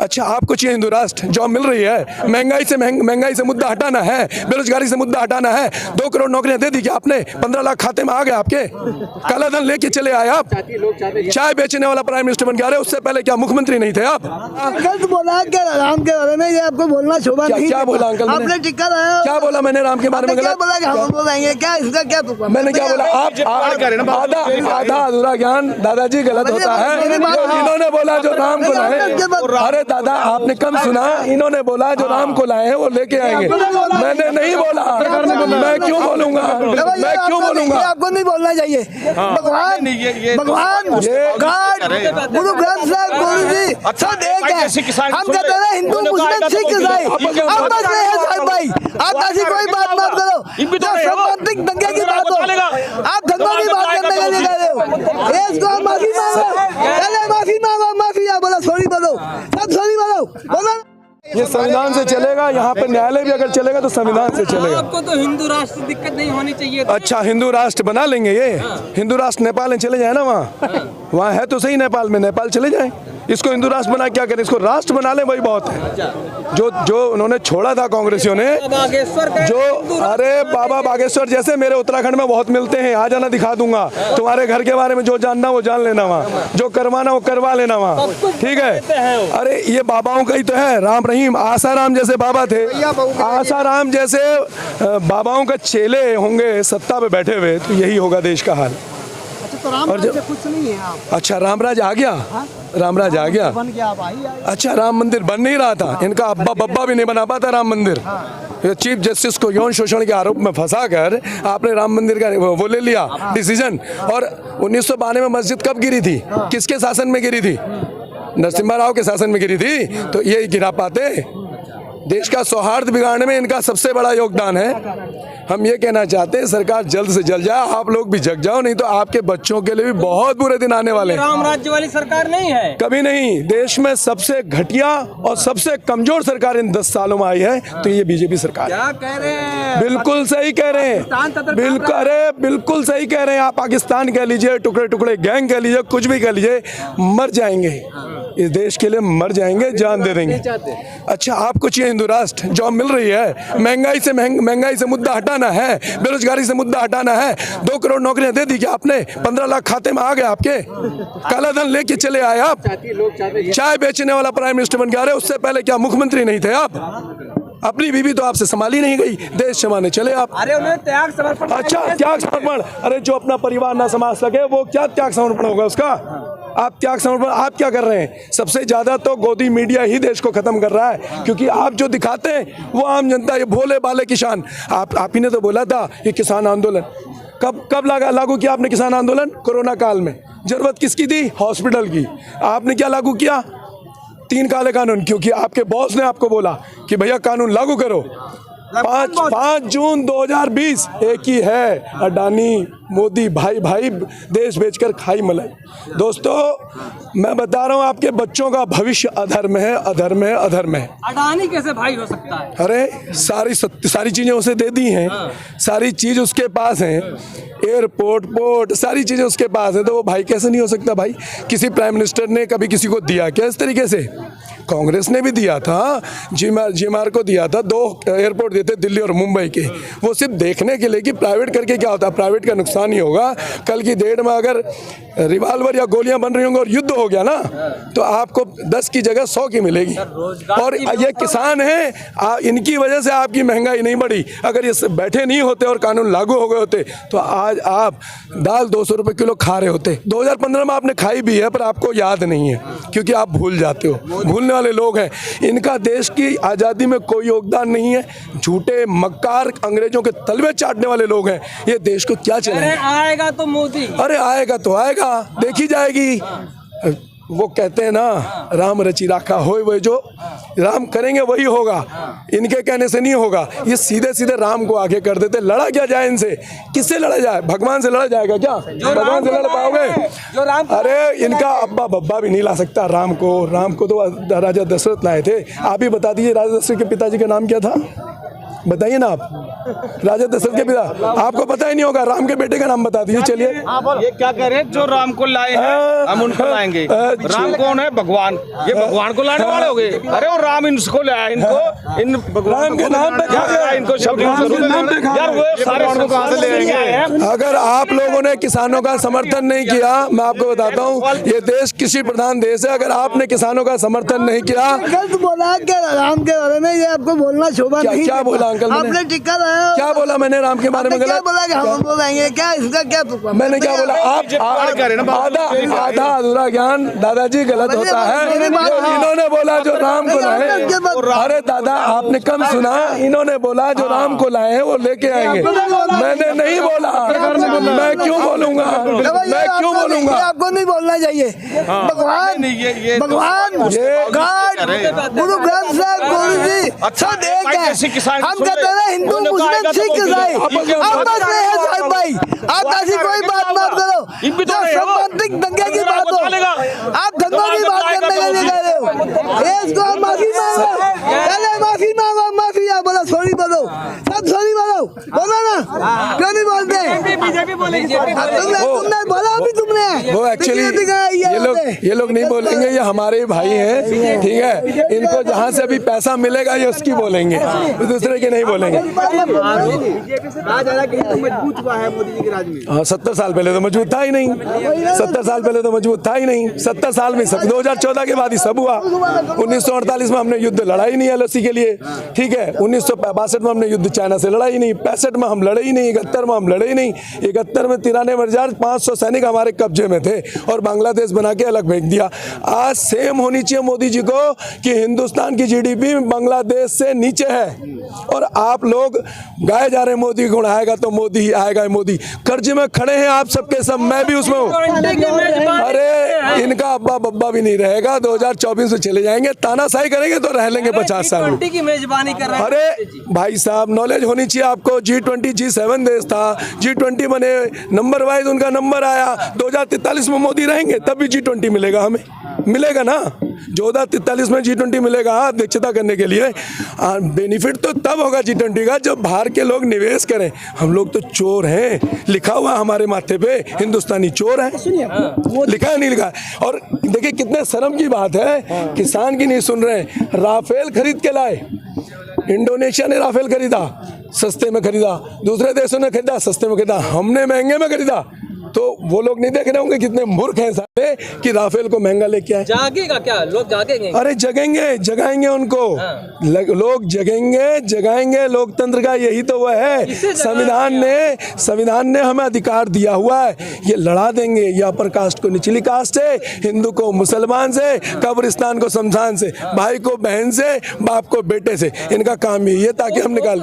अच्छा, आपको चाहिए हिंदू राष्ट्र, जॉब मिल रही है, महंगाई से मुद्दा हटाना है, बेरोजगारी से मुद्दा हटाना है, 2 करोड़ नौकरियां दे दी क्या आपने? 15 लाख खाते में आ गए आपके? काला धन लेके चले आए आप। चाय बेचने वाला प्राइम मिनिस्टर बन के आ रहे, उससे पहले क्या मुख्यमंत्री नहीं थे आप? गलत बोला क्या राम के बारे में? ये आपको बोलना शोभा नहीं। क्या बोला अंकल? आपने टिक्का लाया। क्या बोला मैंने राम के बारे में? क्या बोला कि हम बोलेंगे? क्या इसका क्या मैंने क्या बोला? आप आधा अधूरा ज्ञान दादाजी गलत होता है। इन्होंने बोला जो राम को लाए। अरे दादा, आपने कम सुना? इन्होंने बोला जो राम को लाए हैं वो लेके आएंगे। मैंने नहीं बोला। मैं क्यों बोलूंगा? मैं क्यों बोलूंगा? आपको नहीं बोलना चाहिए। भगवान गुरु ग्रंथ साहब, गुरु जी सब एक है। हम कहते हैं हिंदू मुस्लिम सिख ईसाई, आप बस रहे हैं साहब भाई। आप ऐसी कोई बात मत करो जो सांप्रदायिक दंगे की बात हो। आप धंधों की बात करने के लिए कह रहे हो। इसको माफी मांगो, पहले माफी मांगो। माफी बोलो, सॉरी बोलो, सब सॉरी बोलो, बोलो। ये संविधान से चलेगा। यहाँ पर न्यायालय भी अगर चलेगा तो संविधान से चलेगा। आपको तो हिंदू राष्ट्र दिक्कत नहीं होनी चाहिए। अच्छा, हिंदू राष्ट्र बना लेंगे ये। हिंदू राष्ट्र नेपाल में चले जाए ना, वहाँ है तो सही नेपाल में, नेपाल चले जाए। इसको हिंदू राष्ट्र बना क्या करें? इसको राष्ट्र बना ले, वही बहुत है। जो उन्होंने छोड़ा था कांग्रेसियों ने, अरे बाबा बागेश्वर जैसे मेरे उत्तराखंड में बहुत मिलते हैं। आ जाना, दिखा दूंगा तुम्हारे घर के बारे में। जो जानना वो जान लेना, वहाँ जो करवाना वो करवा लेना वहाँ, ठीक है? अरे ये बाबाओं का ही तो है। राम रहीम आसाराम जैसे बाबा थे, आसाराम जैसे बाबाओं का चेले होंगे सत्ता पे बैठे हुए, तो यही होगा देश का हाल। तो रामराज से कुछ नहीं है आप। अच्छा, रामराज आ गया? रामराज आ गया, बन गया आप आई। अच्छा, राम मंदिर बन नहीं रहा था। इनका अब्बा बब्बा भी नहीं बना पाता राम मंदिर। चीफ जस्टिस को यौन शोषण के आरोप में फंसा कर आपने राम मंदिर का वो ले लिया डिसीजन। और 1992 में मस्जिद कब गिरी थी? किसके शासन में गिरी थी? नरसिम्हा राव के शासन में गिरी थी। तो ये गिरा पाते? देश का सौहार्द बिगाड़ने में इनका सबसे बड़ा योगदान है। हम ये कहना चाहते हैं सरकार जल्द से जल्द जाए, आप लोग भी जग जाओ, नहीं तो आपके बच्चों के लिए भी बहुत बुरे दिन आने वाले हैं। राम राज्य वाली सरकार नहीं है, कभी नहीं। देश में सबसे घटिया और सबसे कमजोर सरकार इन 10 सालों में आई है तो ये बीजेपी सरकार। क्या कह रहे हैं? बिल्कुल सही कह रहे हैं, बिल्कुल। अरे बिल्कुल सही कह रहे हैं आप। पाकिस्तान कह लीजिए, टुकड़े टुकड़े गैंग कह लीजिए, कुछ भी कह लीजिए, मर जाएंगे इस देश के लिए, मर जाएंगे, जान दे देंगे। अच्छा, आपको चाहिए हिंदू राष्ट्र, जॉब मिल रही है, महंगाई से मुद्दा हटाना है, बेरोजगारी से मुद्दा हटाना है, 2 करोड़ नौकरियां दे दी क्या आपने? 15 लाख खाते में आ गए आपके? काला धन लेके चले आए आप। चाय बेचने वाला प्राइम मिनिस्टर बन के आ रहे, उससे पहले क्या मुख्यमंत्री नहीं थे आप? अपनी बीवी तो आपसे संभाली नहीं गई, देश संभालने चले आप। अरे उन्हें त्याग समर्पण। अच्छा, त्याग समर्पण। अरे जो अपना परिवार ना संभाल सके वो क्या त्याग समर्पण होगा उसका? आप त्याग समर्पण आप क्या कर रहे हैं? सबसे ज्यादा तो गोदी मीडिया ही देश को खत्म कर रहा है, क्योंकि आप जो दिखाते हैं वो आम जनता, ये भोले बाले किसान। आप ही ने तो बोला था ये किसान आंदोलन कब लागू किया आपने? किसान आंदोलन कोरोना काल में। जरूरत किसकी थी? हॉस्पिटल की। आपने क्या लागू किया? 3 काले कानून, क्योंकि आपके बॉस ने आपको बोला कि भैया कानून लागू करो। 5 जून 2020 एक ही है, अडानी मोदी भाई देश बेचकर खाई मलाई। दोस्तों मैं बता रहा हूँ, आपके बच्चों का भविष्य अधर्म है, अधर्म है, अधर्म है। अडानी कैसे भाई हो सकता है? अरे सारी चीजें उसे दे दी हैं, सारी चीज उसके पास हैं, एयरपोर्ट पोर्ट सारी चीजें उसके पास है, तो वो भाई कैसे नहीं हो सकता भाई? किसी प्राइम मिनिस्टर ने कभी किसी को दिया क्या इस तरीके से? कांग्रेस ने भी दिया था, GMR को दिया था, 2 एयरपोर्ट देते दिल्ली और मुंबई के, वो सिर्फ देखने के लिए कि प्राइवेट करके क्या होता है, प्राइवेट का नुकसान ही होगा। कल की डेट में अगर रिवाल्वर या गोलियां बन रही होंगी और युद्ध हो गया ना, तो आपको 10 की जगह 100 की मिलेगी। और ये किसान हैं, इनकी वजह से आपकी महंगाई नहीं बढ़ी। अगर ये बैठे नहीं होते और कानून लागू हो गए होते तो आज आप दाल 200 रुपये किलो खा रहे होते। 2015 में आपने खाई भी है, पर आपको याद नहीं है क्योंकि आप भूल जाते हो, भूलने वाले लोग हैं। इनका देश की आज़ादी में कोई योगदान नहीं है, झूठे मक्कार अंग्रेजों के तलवे चाटने वाले लोग हैं। ये देश को क्या चलाएंगे? आएगा तो मोदी, अरे आएगा तो आएगा, देखी जाएगी। वो कहते हैं ना, राम रचि राखा होए, वही जो राम करेंगे वही होगा, इनके कहने से नहीं होगा। ये सीधे सीधे राम को आगे कर देते। लड़ा क्या जाए इनसे? किससे लड़ा जाए? भगवान से लड़ा जाएगा क्या? भगवान से लड़ पाओगे? अरे इनका अब्बा बब्बा भी नहीं ला सकता राम को तो राजा दशरथ लाए थे। आप ही बता दीजिए, राजा दशरथ के पिताजी का नाम क्या था? बताइए ना आप। राजा दशरथ के पिता, आपको पता ही नहीं होगा। राम के बेटे का नाम बता दीजिए। चलिए, ये क्या कह रहे हैं, जो राम को लाए हैं हम उनको लाएंगे। राम कौन है? भगवान। ये भगवान को लाने वाले हो गए। अरे वो राम इनको लाया, इनको इन भगवान के नाम पे खा गया, इनको शब्द यार वो सारे कहां से ले आएंगे? अगर आप लोगों ने किसानों का समर्थन नहीं किया, मैं आपको बताता हूँ, ये देश कृषि प्रधान देश है। अगर आपने किसानों का समर्थन नहीं किया, गलत बोला क्या राम के बारे में? ये आपको बोलना शोभा नहीं। क्या बोला अंकल मैंने? आपने टिक्का लाया। क्या बोला मैंने राम के बारे में? क्या गलत बोला कि हम बोलेंगे क्या? इसका क्या मैंने क्या बोला? आधा अधूरा ज्ञान दादाजी गलत होता है। इन्होंने बोला जो राम को लाए। अरे दादा, आपने कम सुना। इन्होंने बोला जो राम को लाए हैं वो लेके आएंगे। मैंने नहीं बोला। मैं क्यों बोलूंगा? मैं क्यों बोलूंगा? आपको नहीं बोलना चाहिए। भगवान गुरु ग्रंथ साहब गुरु जी सब एक है। हम कहते हैं हिंदू मुस्लिम सिख ईसाई आपस में है साहब भाई। आप ऐसी कोई बात मत करो जो सांप्रदायिक दंगे की बात हो। आप दंगों की बात करने के लिए कह रहे हो। इसको माफी मांगो, पहले माफी मांगो। माफी या बोलो, सॉरी बोलो, सब सॉरी बोलो। बोलो ना, क्यों नहीं बोलते? बीजेपी बोलेगी। तुमने बोला अभी तुमने। वो एक्चुअली ये लोग नहीं बोलेंगे। ये हमारे भाई हैं, ठीक है। इनको जहाँ से अभी पैसा मिलेगा ये उसकी बोलेंगे, दूसरे के नहीं बोलेंगे। मजबूत हुआ है मोदी जी के राज में। हाँ, 70 साल पहले तो मजबूत था ही नहीं। 70 साल पहले तो मजबूत था ही नहीं। 70 साल में सब 2014 के बाद ही सब हुआ। 1948 में हमने युद्ध लड़ा ही नहीं LOC के लिए, ठीक है। 1962 में हमने युद्ध चाइना से लड़ा ही नहीं। 65 में हम लड़े ही नहीं। 71 में हम लड़े ही नहीं। 71 में 93,500 सैनिक हमारे कब्जे में थे और बांग्लादेश बना के अलग फेंक दिया। आज सेम होनी चाहिए मोदी जी को कि हिंदुस्तान की GDP बांग्लादेश से नीचे है और आप लोग गाए जा रहे हैं मोदी गुण आएगा तो मोदी ही आएगा। मोदी कर्ज में खड़े हैं आप सबके सब, मैं भी उसमें हूँ। अरे इनका अब्बा बब्बा भी नहीं रहेगा। 2024 में चले जाएंगे, तानाशाही करेंगे तो रह लेंगे 50 साल में। की मेजबानी कर रहे हैं। अरे भाई साहब, नॉलेज होनी चाहिए आपको। G20 G7 देश था, G20 बने, नंबर वाइज उनका नंबर आया। 2043 में मोदी रहेंगे तब भी G20 मिलेगा, हमें मिलेगा ना। 2043 में G20 मिलेगा अध्यक्षता करने के लिए। बेनिफिट तो तब होगा G20 का जब बाहर के लोग निवेश करें। हम लोग तो चोर हैं, लिखा हुआ हमारे माथे पे हिंदुस्तानी चोर है। लिखा है नहीं लिखा है? और देखिए कितने शर्म की बात है, किसान की नहीं सुन रहे। राफेल खरीद के लाए, इंडोनेशिया ने राफेल खरीदा, सस्ते में खरीदा। दूसरे देशों ने खरीदा, सस्ते में खरीदा। हमने महंगे में खरीदा। तो वो लोग नहीं देख रहे होंगे कितने मूर्ख हैं सारे कि राफेल को महंगा लेके आए। जागेगा क्या? लोग जागेंगे। अरे जगेंगे, जगाएंगे उनको। लोग जगेंगे, जगाएंगे। लोकतंत्र का यही तो वह है। संविधान ने हमें अधिकार दिया हुआ है, ये लड़ा देंगे। ये अपर कास्ट को निचली कास्ट से, हिंदू को मुसलमान से, कब्रिस्तान को शमशान से, भाई को बहन से, बाप को बेटे से। इनका काम ही है ताकि हम निकालें।